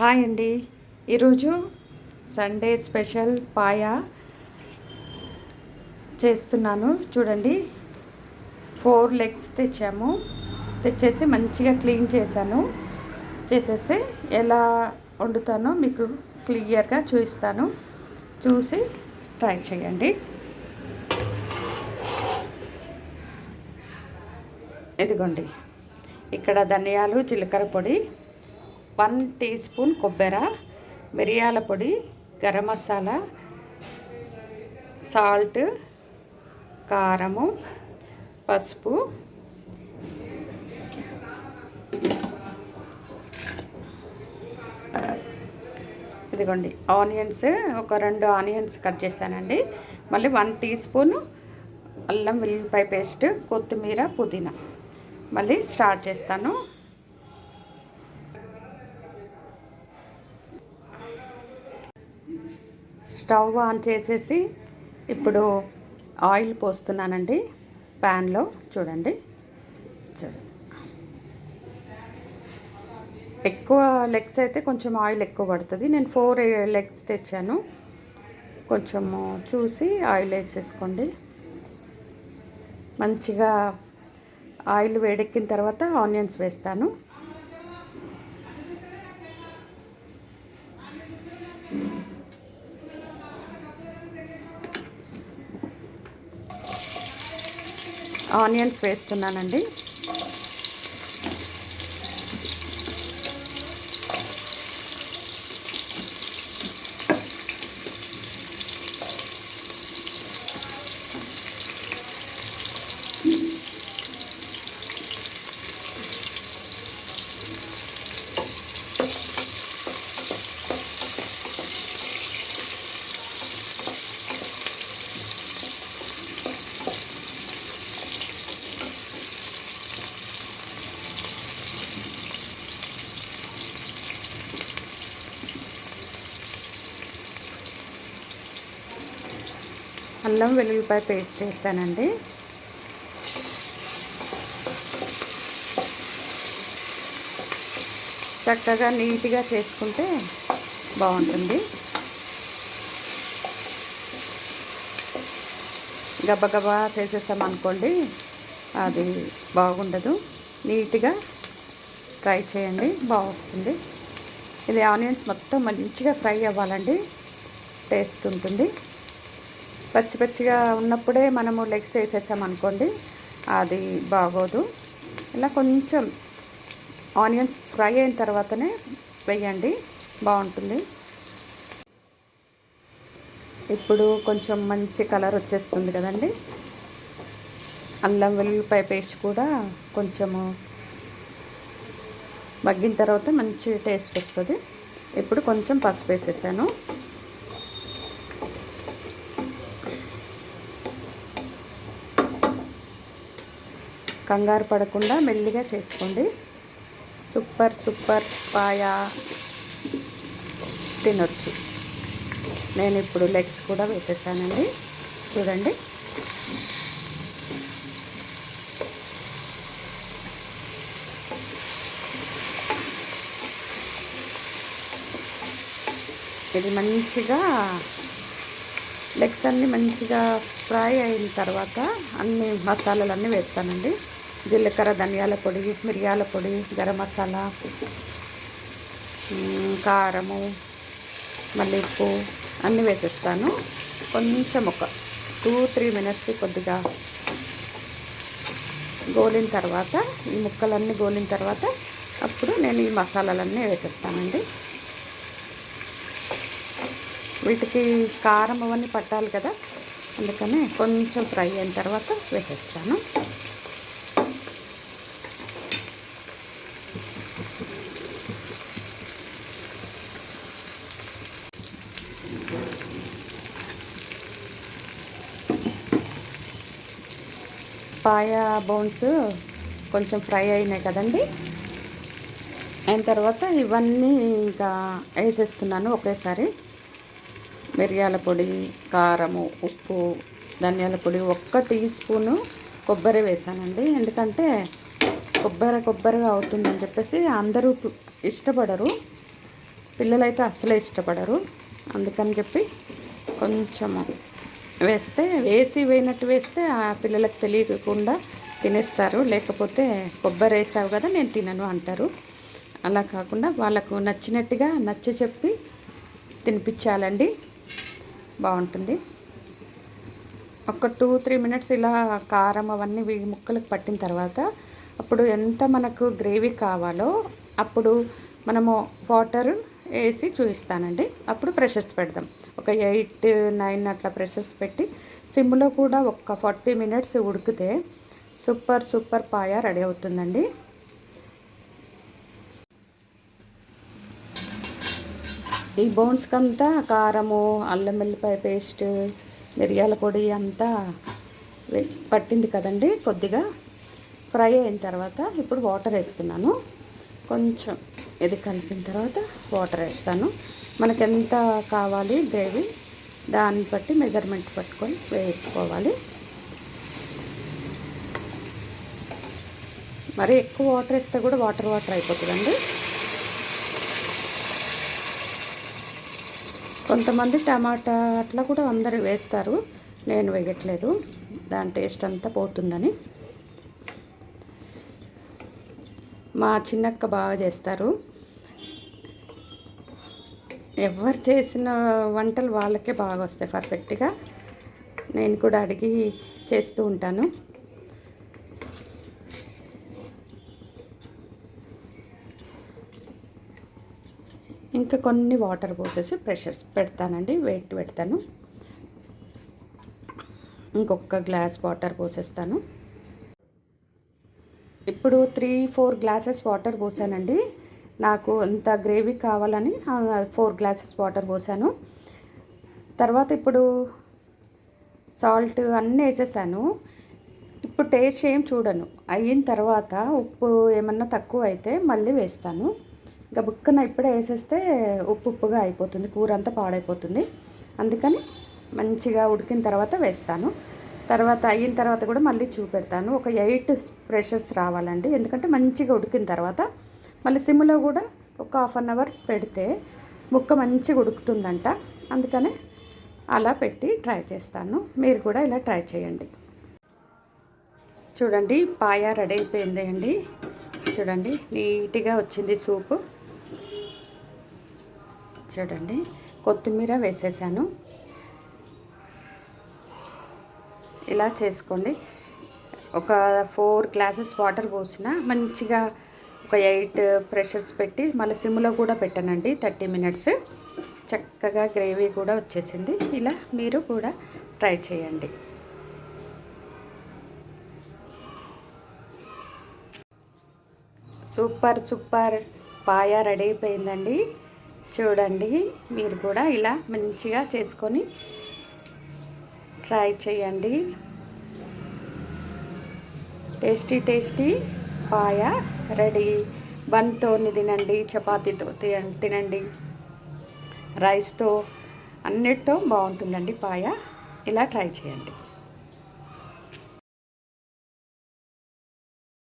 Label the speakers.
Speaker 1: Hi అండి. ఈరోజు Sunday special paya చేస్తున్నాను. చూడండి, 4 లెగ్స్ తెచ్చేసి మంచిగా క్లీన్ చేసేసి ఎలా వండుతానో మీకు క్లియర్గా చూపిస్తాను. చూసి ట్రై చేయండి. ఇదిగోండి, ఇక్కడ ధనియాలు, జీలకర్ర పొడి, 1 టీ స్పూన్ కొబ్బరి, మిరియాల పొడి, గరం మసాలా, సాల్ట్, కారము, పసుపు, ఇదిగోండి ఆనియన్స్, ఒక 2 ఆనియన్స్ కట్ చేశానండి. మళ్ళీ 1 టీ స్పూన్ అల్లం వెల్లుల్లిపాయ పేస్ట్, కొత్తిమీర, పుదీనా. మళ్ళీ స్టార్ట్ చేస్తాను. స్టవ్ ఆన్ చేసేసి ఇప్పుడు ఆయిల్ పోస్తున్నానండి ప్యాన్లో. చూడండి, ఎక్కువ లెగ్స్ అయితే కొంచెం ఆయిల్ ఎక్కువ పడుతుంది. నేను 4 లెగ్స్ తెచ్చాను. కొంచెము చూసి ఆయిల్ వేసేసుకోండి. మంచిగా ఆయిల్ వేడెక్కిన తర్వాత ఆనియన్స్ వేస్తాను. ఆనియన్స్ వేస్తున్నానండి. అల్లం వెల్లుల్లిపాయ పేస్ట్ వేసానండి. చక్కగా నీట్గా చేసుకుంటే బాగుంటుంది. గబగబా చేసేసామనుకోండి, అది బాగుండదు. నీట్గా ట్రై చేయండి, బాగుంటుంది. ఇది ఆనియన్స్ మొత్తం మంచిగా ఫ్రై అవ్వాలండి, టేస్ట్ ఉంటుంది. పచ్చి పచ్చిగా ఉన్నప్పుడే మనము లెగ్స్ వేసేసామనుకోండి, అది బాగోదు. ఇలా కొంచెం ఆనియన్స్ ఫ్రై అయిన తర్వాతనే వేయండి, బాగుంటుంది. ఇప్పుడు కొంచెం మంచి కలర్ వచ్చేస్తుంది కదండి. అల్లం వెల్లుల్లిపాయ పేస్ట్ కూడా కొంచెము మగ్గిన తర్వాత మంచి టేస్ట్ వస్తుంది. ఇప్పుడు కొంచెం పసుపు వేసేసాను. కంగారు పడకుండా మెల్లిగా చేసుకోండి. సూపర్ పాయా తినొచ్చు. నేను ఇప్పుడు లెగ్స్ కూడా వేసేసానండి. చూడండి, ఇది మంచిగా లెగ్స్ అన్నీ మంచిగా ఫ్రై అయిన తర్వాత అన్ని మసాలాలన్నీ వేస్తానండి. జీలకర్ర, ధనియాల పొడి, మిరియాల పొడి, గరం మసాలా, కారము, మళ్ళీ ఉప్పు అన్నీ వేసేస్తాను. కొంచెం ఒక 2-3 మినిట్స్ కొద్దిగా గోలిన తర్వాత, ఈ ముక్కలన్నీ గోలిన తర్వాత అప్పుడు నేను ఈ మసాలాలన్నీ వేసేస్తానండి. వీటికి కారం అవన్నీ పట్టాలి కదా, అందుకని కొంచెం ఫ్రై అయిన తర్వాత వేసేస్తాను. పాయా బోన్స్ కొంచెం ఫ్రై అయినాయి కదండి. అయిన తర్వాత ఇవన్నీ ఇంకా వేసేస్తున్నాను ఒకేసారి. మిరియాల పొడి, కారము, ఉప్పు, ధనియాల పొడి, 1 టీ స్పూను కొబ్బరి వేసానండి. ఎందుకంటే కొబ్బరిగా అవుతుందని చెప్పేసి అందరూ ఇష్టపడరు. పిల్లలైతే అస్సలే ఇష్టపడరు. అందుకని చెప్పి కొంచెము వేసినట్టు వేస్తే ఆ పిల్లలకు తెలియకుండా తినేస్తారు. లేకపోతే కొబ్బరి వేసావు కదా నేను తినను అంటారు. అలా కాకుండా వాళ్ళకు నచ్చినట్టుగా చెప్పి తినిపించాలండి. బాగుంటుంది. ఒక 2-3 మినిట్స్ ఇలా కారం అవన్నీ ముక్కలకు పట్టిన తర్వాత అప్పుడు ఎంత మనకు గ్రేవీ కావాలో అప్పుడు మనము వాటర్ వేసి చూపిస్తానండి. అప్పుడు ప్రెషర్స్ పెడదాం. ఒక 8-9 అట్లా ప్రెషర్స్ పెట్టి సిమ్లో కూడా ఒక 40 మినిట్స్ ఉడికితే సూపర్ పాయ రెడీ అవుతుందండి. ఈ బోన్స్కి అంతా కారము, అల్లం వెల్లిపాయ పేస్ట్, మిరియాల పొడి అంతా పట్టింది కదండి. కొద్దిగా ఫ్రై అయిన తర్వాత ఇప్పుడు వాటర్ వేస్తున్నాను. కొంచెం ఇది కలిపిన తర్వాత వాటర్ వేస్తాను. మనకు ఎంత కావాలి గ్రేవీ దాన్ని బట్టి మెజర్మెంట్ పట్టుకొని వేసుకోవాలి. మరి ఎక్కువ వాటర్ వేస్తే కూడా వాటర్ అయిపోతుందండి. కొంతమంది టమాటా అట్లా కూడా అందరూ వేస్తారు. నేను వేయట్లేదు, దాని టేస్ట్ అంతా పోతుందని. మా చిన్నక్క బాగా చేస్తారు. ఎవరు చేసిన వంటలు వాళ్ళకే బాగా వస్తాయి పర్ఫెక్ట్గా. నేను కూడా అడిగి చేస్తూ ఉంటాను. ఇంకా కొన్ని వాటర్ పోసేసి ప్రెషర్స్ పెడతానండి. వెయిట్ పెడతాను. ఇంకొక గ్లాస్ వాటర్ పోసేస్తాను. ఇప్పుడు 3-4 గ్లాసెస్ వాటర్ పోసానండి. నాకు అంత గ్రేవీ కావాలని 4 గ్లాసెస్ వాటర్ పోసాను. తర్వాత ఇప్పుడు సాల్ట్ అన్నీ వేసేసాను. ఇప్పుడు టేస్ట్ ఏం చూడను. అయిన తర్వాత ఉప్పు ఏమన్నా తక్కువ అయితే మళ్ళీ వేస్తాను. ఇంకా బుక్కన ఇప్పుడే వేసేస్తే ఉప్పుగా అయిపోతుంది, కూర అంతా పాడైపోతుంది. అందుకని మంచిగా ఉడికిన తర్వాత వేస్తాను. తర్వాత అయిన తర్వాత కూడా మళ్ళీ చూపెడతాను. ఒక 8 ప్రెషర్స్ రావాలండి. ఎందుకంటే మంచిగా ఉడికిన తర్వాత మళ్ళీ సిమ్లో కూడా ఒక 1/2 అవర్ పెడితే ముక్క మంచిగా ఉడుకుతుందంట. అందుకనే అలా పెట్టి ట్రై చేస్తాను. మీరు కూడా ఇలా ట్రై చేయండి. చూడండి పాయ రెడీ అయిపోయింది అండి. చూడండి నీట్గా వచ్చింది సూపు. చూడండి కొత్తిమీర వేసేసాను. ఇలా చేసుకోండి. ఒక 4 గ్లాసెస్ వాటర్ పోసిన మంచిగా ఒక 8 ప్రెషర్స్ పెట్టి మళ్ళీ సిమ్లో కూడా పెట్టానండి 30 మినిట్స్. చక్కగా గ్రేవీ కూడా వచ్చేసింది. ఇలా మీరు కూడా ట్రై చేయండి. సూపర్ పాయ రెడీ అయిపోయిందండి. చూడండి మీరు కూడా ఇలా మంచిగా చేసుకొని ట్రై చేయండి. టేస్టీ పాయ రెడీ. బన్తో తినండి, చపాతీతో తినండి, రైస్తో అన్నిటితో బాగుంటుందండి పాయ. ఇలా ట్రై చేయండి.